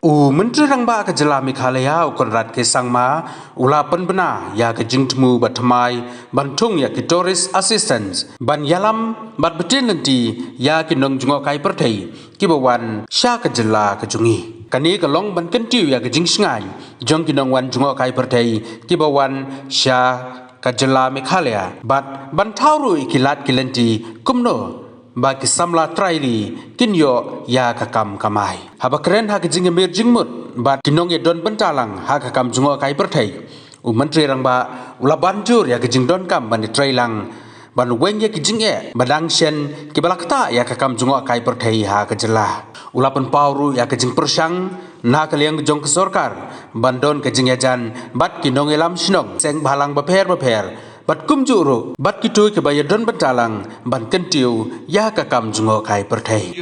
Menteri Rangba ke Jylla Meghalaya ukon ke sangma ulapan bena ya ke jingtemu batmai bantung ya ke tourist assistance ban yalam bat betin nanti ya ke nong jngohkai pertai ki bawan sya ke Jylla ke jungi kani ke long ban kentiu ya ke jingsngai jong ki nong wan jngohkai pertai ki bawan sya ke Jylla Meghalaya bat ban taurui kilat kilenti kumno baki samla traili kinyo ya kakam kamai haba keren hak jingeh jingmut bat kinong ye don bentalang hak kakam jngohkai pertai menteri rangba ula banjur ya kijing don kam ban trailang ban weng ye kijingeh badang shen kibalakta ya kakam jngohkai pertai ha ke Jylla ula pen pauru ya kijing persang na kaliang jong ke sorkar bandon kijing jan bat kinong elam sinong seng balang beper bat kumjuru bat kitui ke bayadon bentalang ban kentiu ya kakam jngohkai pertai.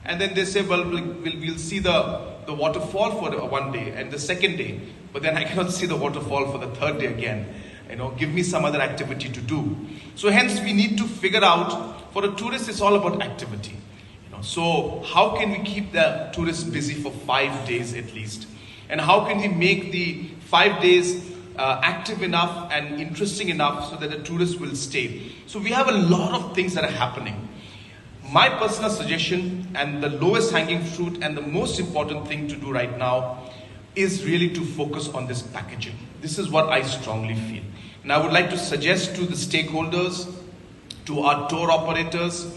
And then they say, well, we'll see the waterfall for one day and the second day, but then I cannot see the waterfall for the third day again. Give me some other activity to do. So hence we need to figure out, for a tourist it's all about activity. So how can we keep the tourists busy for 5 days at least? And how can we make the 5 days active enough and interesting enough so that the tourists will stay? So we have a lot of things that are happening. My personal suggestion and the lowest hanging fruit and the most important thing to do right now is really to focus on this packaging. This is what I strongly feel. And I would like to suggest to the stakeholders, to our tour operators,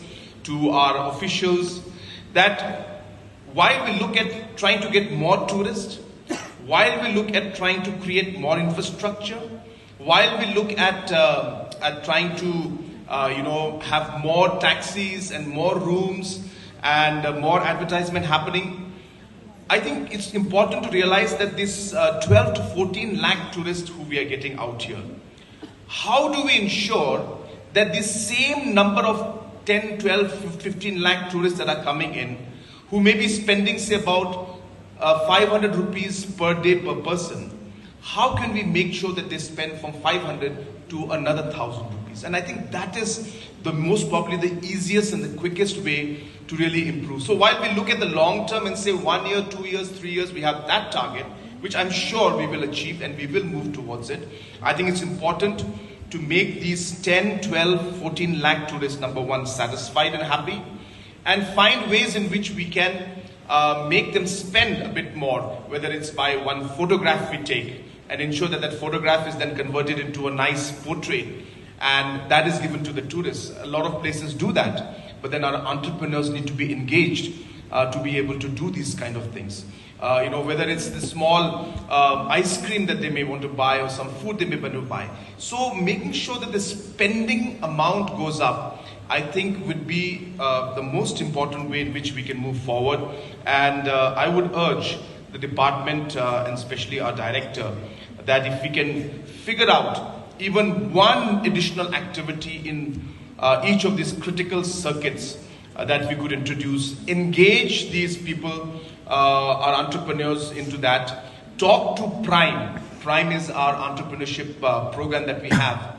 to our officials, that while we look at trying to get more tourists, while we look at trying to create more infrastructure, while we look at trying to have more taxis and more rooms and more advertisement happening, I think it's important to realize that this 12 to 14 lakh tourists who we are getting out here, how do we ensure that this same number of 10, 12, 15 lakh tourists that are coming in, who may be spending say about 500 rupees per day per person, how can we make sure that they spend from 500 to another 1,000 rupees? And I think that is the most probably the easiest and the quickest way to really improve. So while we look at the long term and say 1 year, 2 years, 3 years, we have that target, which I'm sure we will achieve and we will move towards it. I think it's important to make these 10, 12, 14 lakh tourists, number one, satisfied and happy, and find ways in which we can make them spend a bit more, whether it's by one photograph we take, and ensure that that photograph is then converted into a nice portrait and that is given to the tourists. A lot of places do that, but then our entrepreneurs need to be engaged to be able to do these kind of things. Whether it's the small ice cream that they may want to buy or some food they may want to buy. So making sure that the spending amount goes up, I think would be the most important way in which we can move forward. And I would urge the department and especially our director that if we can figure out even one additional activity in each of these critical circuits that we could introduce, engage these people, our entrepreneurs into that, talk to Prime. Prime is our entrepreneurship program that we have.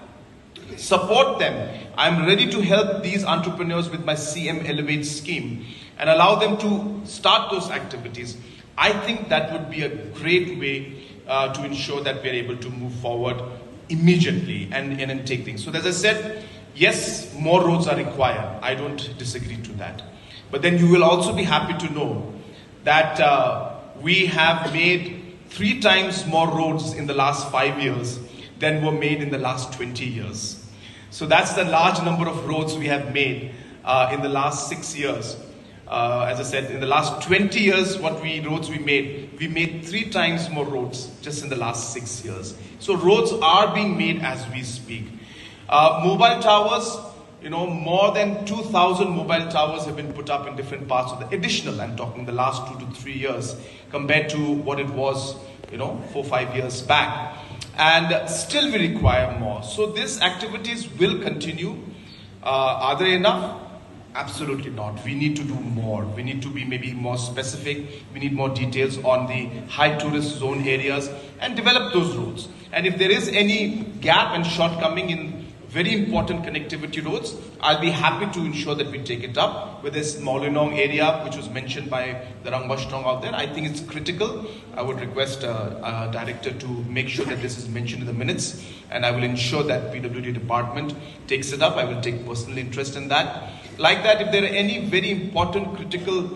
Support them. I'm ready to help these entrepreneurs with my CM Elevate scheme and allow them to start those activities. I think that would be a great way to ensure that we're able to move forward immediately and take things. So as I said, yes, more roads are required. I don't disagree to that. But then you will also be happy to know that we have made 3 times more roads in the last 5 years than were made in the last 20 years. So that's the large number of roads we have made in the last 6 years. As I said, in the last 20 years, roads we made 3 times more roads just in the last 6 years. So roads are being made as we speak. Mobile towers, more than 2,000 mobile towers have been put up in different parts of the additional, I'm talking the last 2 to 3 years, compared to what it was, 4, 5 years back. And still we require more. So these activities will continue. Are they enough? Absolutely not. We need to do more. We need to be maybe more specific. We need more details on the high tourist zone areas and develop those roads. And if there is any gap and shortcoming in very important connectivity roads, I'll be happy to ensure that we take it up. With this Maulinong area, which was mentioned by the Rangbashnong out there, I think it's critical. I would request director to make sure that this is mentioned in the minutes, and I will ensure that PWD department takes it up. I will take personal interest in that. Like that, if there are any very important critical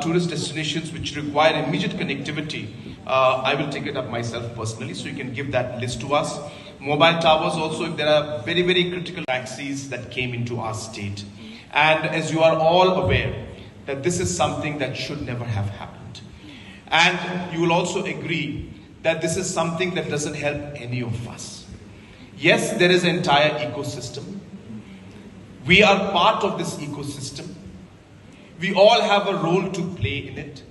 tourist destinations which require immediate connectivity, I will take it up myself personally, so you can give that list to us. Mobile towers also, if there are very, very critical taxis that came into our state. And as you are all aware, that this is something that should never have happened. And you will also agree that this is something that doesn't help any of us. Yes, there is an entire ecosystem. We are part of this ecosystem. We all have a role to play in it.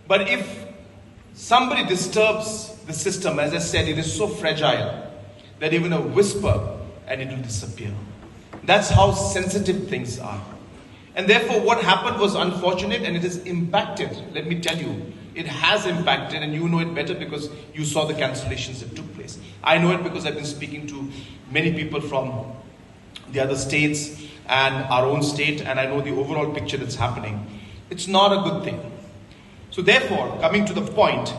But if somebody disturbs the system, as I said, it is so fragile that even a whisper and it will disappear. That's how sensitive things are. And therefore what happened was unfortunate, and it has impacted. Let me tell you, it has impacted, and you know it better because you saw the cancellations that took place. I know it because I've been speaking to many people from the other states and our own state, and I know the overall picture that's happening. It's not a good thing. So therefore, coming to the point,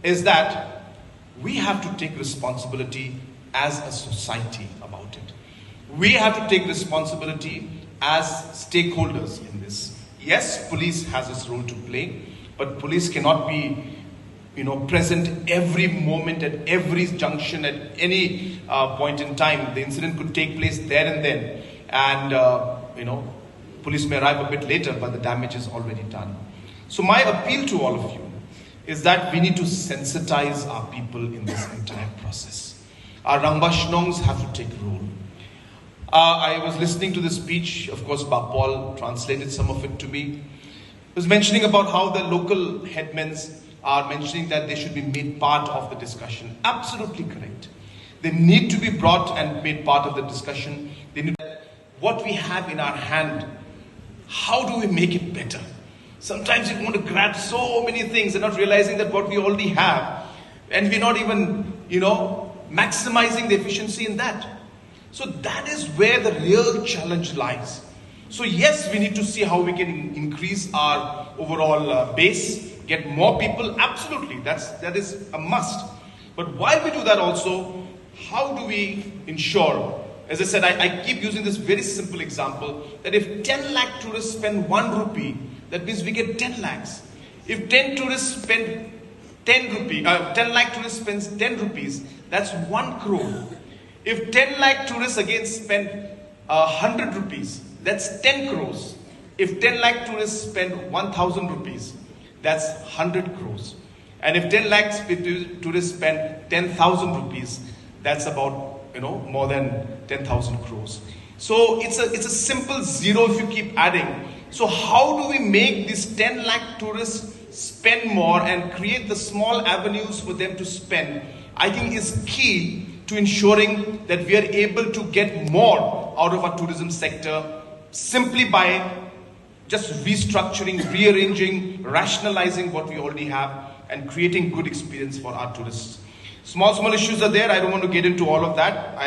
is that we have to take responsibility as a society about it. We have to take responsibility as stakeholders in this. Yes, police has its role to play, but police cannot be, present every moment at every junction at any point in time. The incident could take place there and then, and police may arrive a bit later, but the damage is already done. So my appeal to all of you is that we need to sensitize our people in this entire process. Our Rangbashnongs have to take a role. I was listening to the speech, of course, Bapol translated some of it to me. He was mentioning about how the local headmen are mentioning that they should be made part of the discussion. Absolutely correct. They need to be brought and made part of the discussion. They need what we have in our hand, how do we make it better? Sometimes we want to grab so many things and not realizing that what we already have, and we're not even, maximizing the efficiency in that. So that is where the real challenge lies. So yes, we need to see how we can increase our overall base, get more people. Absolutely, that is a must. But while we do that also, how do we ensure, as I said, I keep using this very simple example, that if 10 lakh tourists spend 1 rupee, that means we get 10 lakhs. If 10 tourists spend 10 lakh tourists spends 10 rupees, that's 1 crore. If 10 lakh tourists again spend 100 rupees, that's 10 crores. If 10 lakh tourists spend 1,000 rupees, that's 100 crores. And if 10 lakh tourists spend 10,000 rupees, that's about, more than 10,000 crores. So it's a simple zero if you keep adding. So how do we make these 10 lakh tourists spend more and create the small avenues for them to spend, I think is key to ensuring that we are able to get more out of our tourism sector simply by just restructuring, rearranging, rationalizing what we already have and creating good experience for our tourists. Small issues are there. I don't want to get into all of that.